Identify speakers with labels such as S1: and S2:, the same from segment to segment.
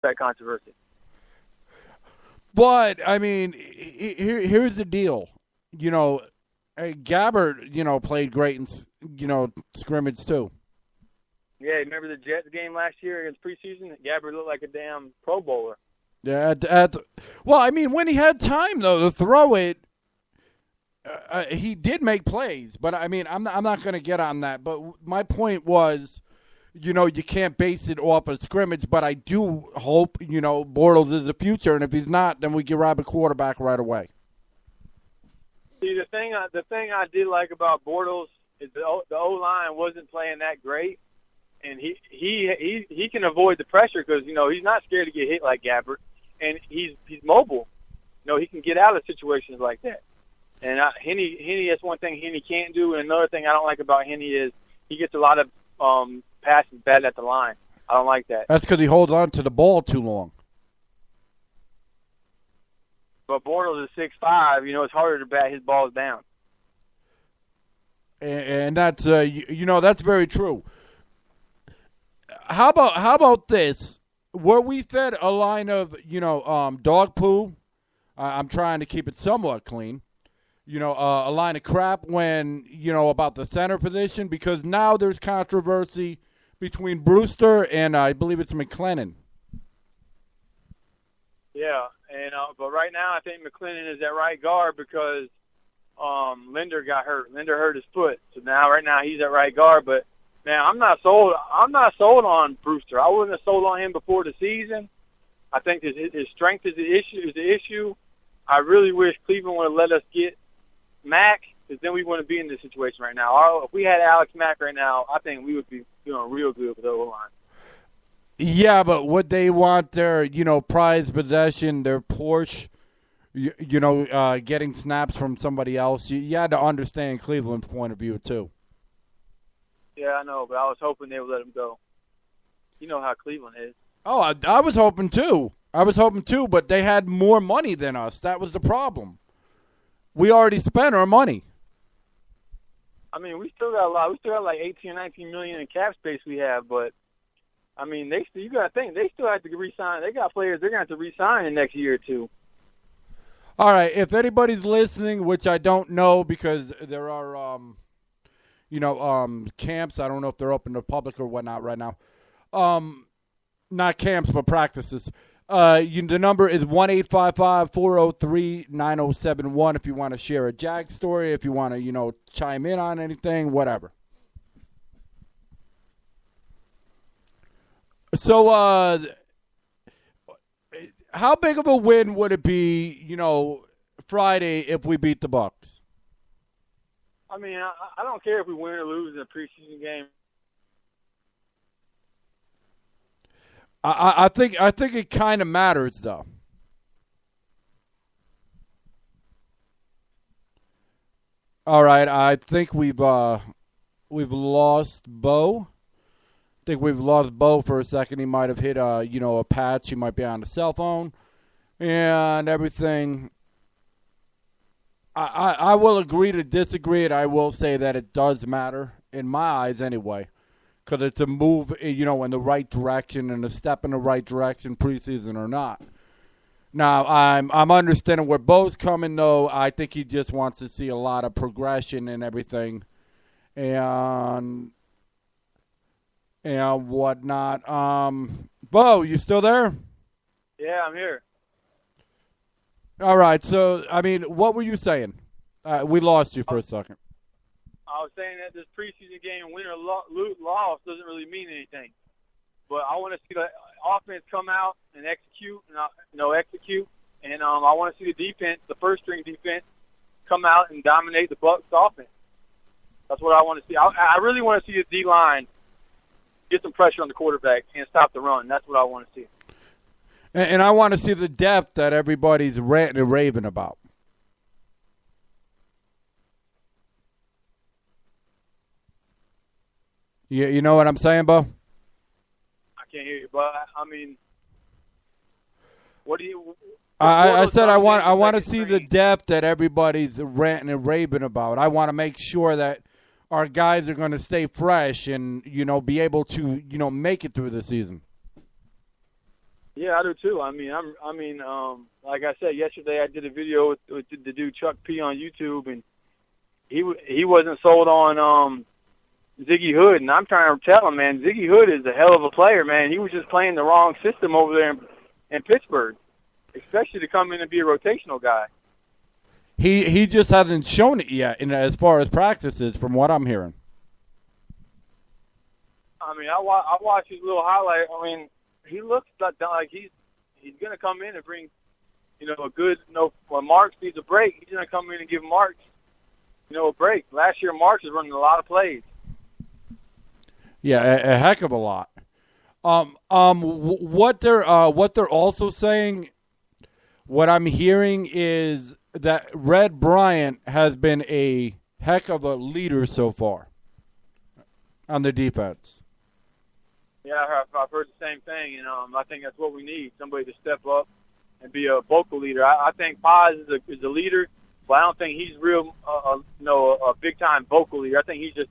S1: that controversy.
S2: But, I mean, here's the deal. Gabbert, played great in, scrimmage too.
S1: Yeah, remember the Jets game last year against preseason? Gabbert looked like a damn Pro Bowler.
S2: Yeah. Well, I mean, when he had time, though, to throw it, he did make plays. But, I mean, I'm not going to get on that. But my point was, you can't base it off of scrimmage. But I do hope, Bortles is the future. And if he's not, then we can rob a quarterback right away.
S1: See, the thing I did like about Bortles is the O-line wasn't playing that great. And he can avoid the pressure because, he's not scared to get hit like Gabbert. And he's mobile. He can get out of situations like that. And Henne, that's one thing Henne can't do. And another thing I don't like about Henne is he gets a lot of passes bad at the line. I don't like that.
S2: That's because he holds on to the ball too long.
S1: But Bortles is 6'5", it's harder to bat his balls down.
S2: And that's that's very true. How about this? Were we fed a line of dog poo? I'm trying to keep it somewhat clean. A line of crap when about the center position, because now there's controversy between Brewster and I believe it's McLennan.
S1: Yeah, and but right now I think McLennan is at right guard because Linder got hurt. Linder hurt his foot, so right now he's at right guard. But man, I'm not sold on Brewster. I wouldn't have sold on him before the season. I think his strength is the issue. I really wish Cleveland would have let us get Mack, because then we wouldn't be in this situation right now. If we had Alex Mack right now, I think we would be doing real good with the O-line.
S2: Yeah, but would they want their, prized possession, their Porsche, getting snaps from somebody else? You had to understand Cleveland's point of view, too.
S1: Yeah, I know, but I was hoping they would let him go. You know how Cleveland is.
S2: Oh, I was hoping, too. But they had more money than us. That was the problem. We already spent our money.
S1: I mean, we still got a lot. We still got like 18 or 19 million in cap space we have, but I mean, you got to think they still have to re-sign. They got players they're going to have to re-sign in the next year or two.
S2: All right, if anybody's listening, which I don't know because there are, camps. I don't know if they're open to the public or whatnot right now. Not camps, but practices. The number is 1-855-403-9071 if you want to share a Jag story, if you want to, chime in on anything, whatever. So, how big of a win would it be, Friday if we beat the Bucs?
S1: I mean, I don't care if we win or lose in a preseason game.
S2: I think it kind of matters, though. All right, I think we've lost Bo. I think we've lost Bo for a second. He might have hit a patch. He might be on the cell phone and everything. I will agree to disagree, and I will say that it does matter in my eyes anyway. Because it's a move, in the right direction and a step in the right direction, preseason or not. Now, I'm understanding where Bo's coming, though. I think he just wants to see a lot of progression and everything, and whatnot. Bo, you still there?
S1: Yeah, I'm here.
S2: All right. So, I mean, what were you saying? We lost you for a second.
S1: I was saying that this preseason game, win or loss, doesn't really mean anything. But I want to see the offense come out and execute, and execute. And I want to see the defense, the first-string defense, come out and dominate the Bucs offense. That's what I want to see. I really want to see the D-line get some pressure on the quarterback and stop the run. That's what I want to see.
S2: And I want to see the depth that everybody's ranting and raving about. You know what I'm saying, Bo?
S1: I can't hear you, but I mean, what do you?
S2: I said I want to see the depth that everybody's ranting and raving about. I want to make sure that our guys are going to stay fresh and be able to make it through the season.
S1: Yeah, I do too. Like I said yesterday, I did a video with the dude Chuck P on YouTube, and he wasn't sold on Ziggy Hood, and I'm trying to tell him, man, Ziggy Hood is a hell of a player, man. He was just playing the wrong system over there in Pittsburgh, especially to come in and be a rotational guy.
S2: He just hasn't shown it yet as far as practices, from what I'm hearing.
S1: I mean, I watched his little highlight. I mean, he looks like he's going to come in and bring, a good, when Marks needs a break, he's going to come in and give Marks, a break. Last year, Marks was running a lot of plays.
S2: Yeah, a heck of a lot. What they're also saying, what I'm hearing is that Red Bryant has been a heck of a leader so far on the defense.
S1: Yeah, I've heard the same thing, and I think that's what we need, somebody to step up and be a vocal leader. I think Paz is a leader, but I don't think he's real, a big-time vocal leader. I think he's just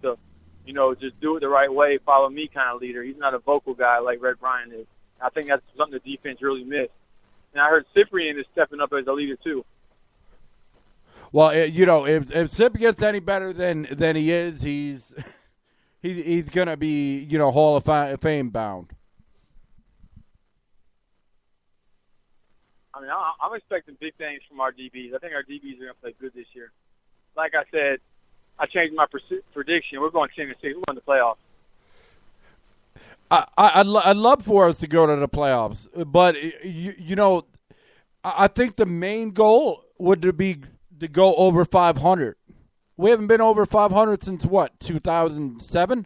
S1: just do it the right way, follow me kind of leader. He's not a vocal guy like Red Bryant is. I think that's something the defense really missed. And I heard Cyprian is stepping up as a leader too.
S2: Well, if Sip gets any better than he is, he's gonna be Hall of Fame bound.
S1: I mean, I'm expecting big things from our DBs. I think our DBs are gonna play good this year. Like I said, I changed my prediction. We're going 10-6. We're going to the playoffs.
S2: I'd love for us to go to the playoffs, but I think the main goal would be to go over 500. We haven't been over 500 since what, 2007?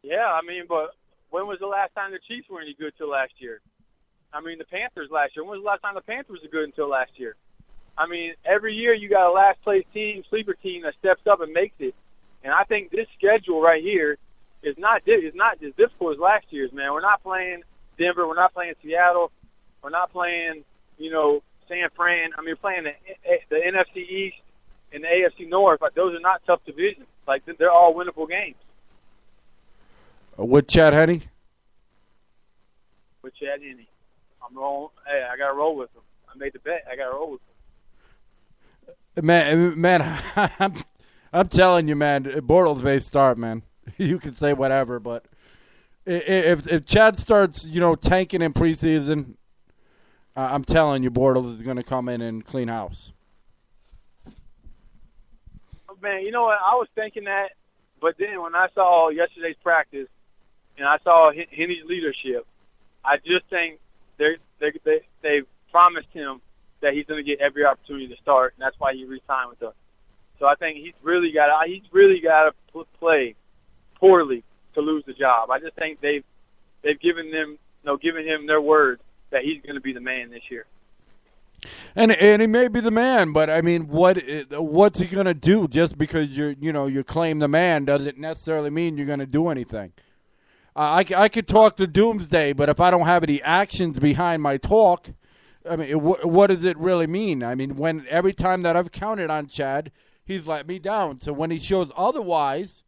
S1: Yeah, I mean, but when was the last time the Chiefs were any good till last year? I mean, the Panthers last year. When was the last time the Panthers were good until last year? I mean, every year you got a last-place team, sleeper team that steps up and makes it. And I think this schedule right here is not as difficult as last year's, man. We're not playing Denver. We're not playing Seattle. We're not playing, San Fran. I mean, we're playing the NFC East and the AFC North. Like, those are not tough divisions. Like, they're all winnable games.
S2: With Chad Henne?
S1: With Chad Henne. I'm rolling. Hey, I got to roll with him. I made the bet. I got to roll with him.
S2: Man, I'm telling you, man, Bortles may start, man. You can say whatever, but if Chad starts, tanking in preseason, I'm telling you, Bortles is going to come in and clean house.
S1: Man, you know what? I was thinking that, but then when I saw yesterday's practice and I saw Henne's leadership, I just think they've promised him that he's going to get every opportunity to start, and that's why he re-signed with us. So I think he's really got to play poorly to lose the job. I just think they've given him their word that he's going to be the man this year.
S2: And he may be the man, but I mean, what's he going to do? Just because you claim the man doesn't necessarily mean you're going to do anything. I could talk to doomsday, but if I don't have any actions behind my talk, I mean, what does it really mean? I mean, when every time that I've counted on Chad, he's let me down. So when he shows otherwise,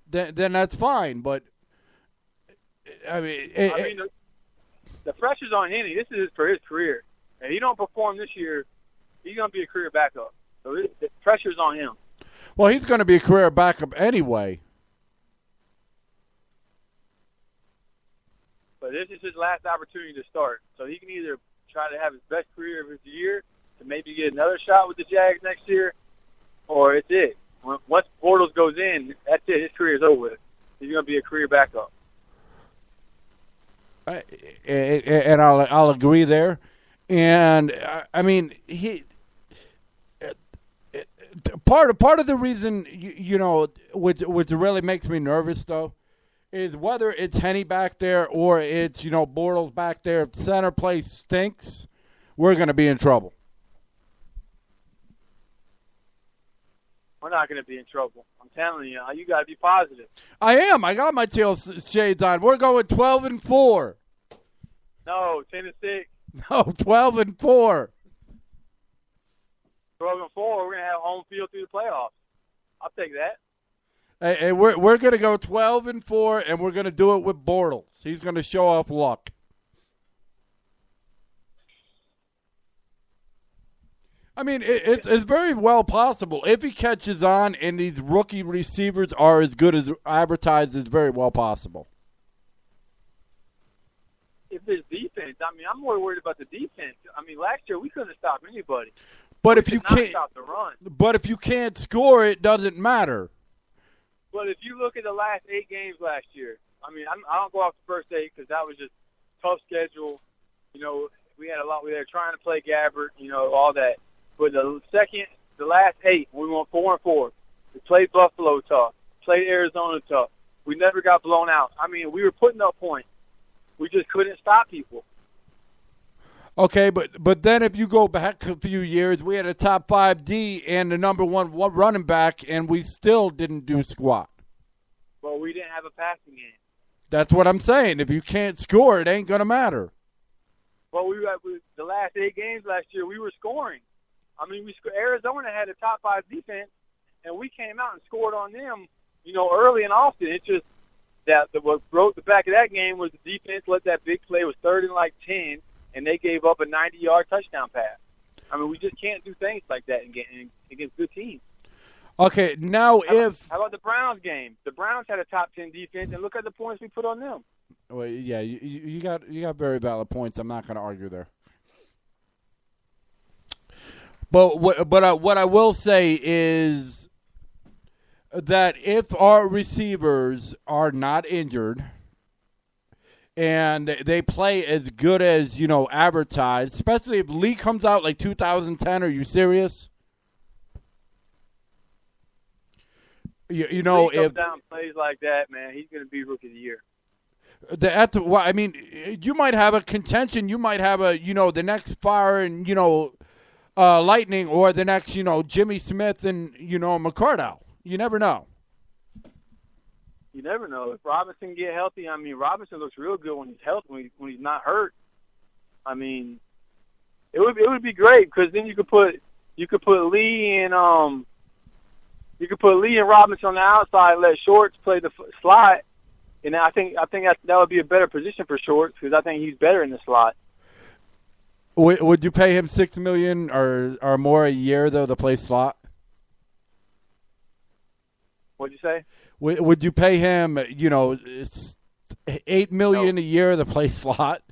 S2: then that's fine. But I mean,
S1: the pressure's on Henne. This is for his career. If he don't perform this year, he's going to be a career backup. So the pressure's on him.
S2: Well, he's going to be a career backup anyway.
S1: But this is his last opportunity to start. So he can either try to have his best career of his year to maybe get another shot with the Jags next year, or it's it. Once Bortles goes in, that's it. His career is over with. He's going to be a career backup.
S2: And I'll agree there. And I mean, part of the reason which really makes me nervous though, is whether it's Henne back there or it's Bortles back there. If center play stinks, we're going to be in trouble.
S1: We're not going to be in trouble. I'm telling you, you got to be positive.
S2: I am. I got my Teal Shades on. We're going 12-4.
S1: No, 10-6.
S2: No, 12-4.
S1: 12-4. We're going to have home field through the playoffs. I'll take that.
S2: Hey, we're going to go 12-4, and we're going to do it with Bortles. He's going to show off luck. I mean, it's very well possible. If he catches on and these rookie receivers are as good as advertised, it's very well possible.
S1: If there's defense, I mean, I'm more worried about the defense. I mean, last year we couldn't stop anybody.
S2: But
S1: we
S2: if you
S1: could not
S2: can't
S1: stop the run.
S2: But if you can't score, it doesn't matter.
S1: But if you look at the last 8 games last year, I mean, I don't go off the first 8 because that was just tough schedule. You know, we had a lot. We were trying to play Gabbert, you know, all that. But the last 8, we went 4-4. We played Buffalo tough, played Arizona tough. We never got blown out. I mean, we were putting up points. We just couldn't stop people.
S2: Okay, but then if you go back a few years, we had a top 5 D and the number one running back, and we still didn't do squat.
S1: Well, we didn't have a passing game.
S2: That's what I'm saying. If you can't score, it ain't gonna matter.
S1: Well, the last 8 games last year, we were scoring. I mean, Arizona had a top 5 defense, and we came out and scored on them, you know, early and often. It's just that what broke the back of that game was the defense let that big play. It was 3rd and like 10, and they gave up a 90-yard touchdown pass. I mean, we just can't do things like that against good teams.
S2: Okay, now
S1: How about the Browns game? The Browns had a top 10 defense, and look at the points we put on them.
S2: Well, yeah, you got very valid points. I'm not going to argue there. But what I will say is that if our receivers are not injured and they play as good as, you know, advertised, especially if Lee comes out like 2010, are you serious? You know,
S1: if he comes down and plays like that, man, he's going to be Rookie of the Year.
S2: I mean, you might have a contention. You might have the next Fire and, Lightning, or the next, Jimmy Smith and, McCardell. You never know.
S1: You never know. If Robinson get healthy, I mean, Robinson looks real good when he's healthy, when he's not hurt. I mean, it would be great because then you could put Lee and Robinson on the outside, let Shorts play the slot, and I think that would be a better position for Shorts because I think he's better in the slot.
S2: Would you pay him $6 million or more a year though to play slot?
S1: What'd you say?
S2: Would you pay him, $8 million a year to play slot?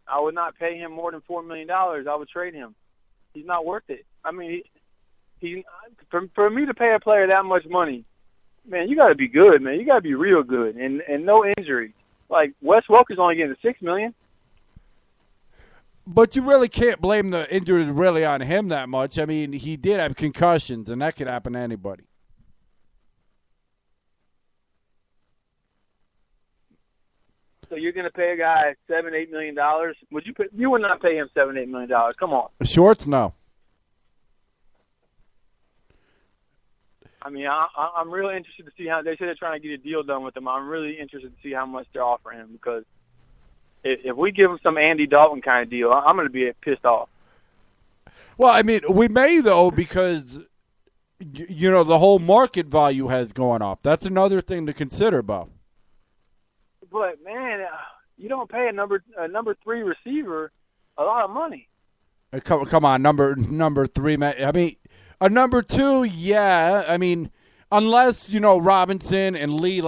S1: I would not pay him more than $4 million. I would trade him. He's not worth it. I mean, for me to pay a player that much money, man, you got to be good, man. You got to be real good and no injury. Like Wes Welker's only getting $6 million.
S2: But you really can't blame the injuries really on him that much. I mean, he did have concussions, and that could happen to anybody.
S1: So you're going to pay a guy $7-8 million? You would not pay him $7-8 million? Come on.
S2: Shorts, no.
S1: I mean, I'm really interested to see how they say they're trying to get a deal done with him. I'm really interested to see how much they're offering him because if we give him some Andy Dalton kind of deal, I'm going to be pissed off.
S2: Well, I mean, we may though because the whole market value has gone up. That's another thing to consider, Bo.
S1: But man, you don't pay a number 3 receiver a lot of money.
S2: Come on, number 3, man. I mean, a number 2, yeah. I mean, unless Robinson and Lee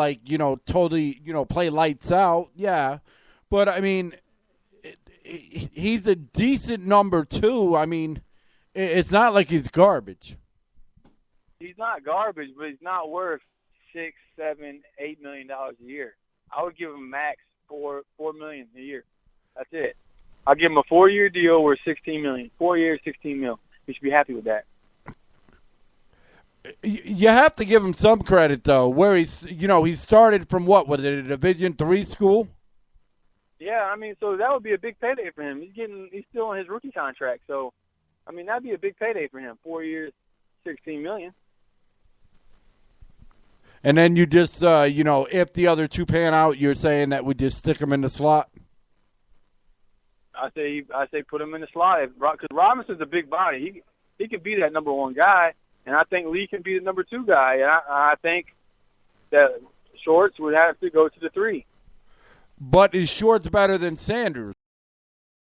S2: totally play lights out, yeah. But I mean, he's a decent number 2. I mean, it's not like he's garbage.
S1: He's not garbage, but he's not worth $6, $7, $8 million a year. I would give him max $4 million a year. That's it. I'll give him a 4-year deal worth $16 million. 4 years, $16 million. He should be happy with that.
S2: You have to give him some credit though. Where he started from what was it, a Division III school?
S1: Yeah, I mean, so that would be a big payday for him. He's still on his rookie contract, so I mean that'd be a big payday for him. 4 years, $16 million.
S2: And then you just, if the other 2 pan out, you're saying that we just stick him in the slot?
S1: I say put him in the slot because Robinson's a big body. He can be that number 1 guy, and I think Lee can be the number 2 guy. And I think that Shorts would have to go to the 3.
S2: But is Shorts better than Sanders?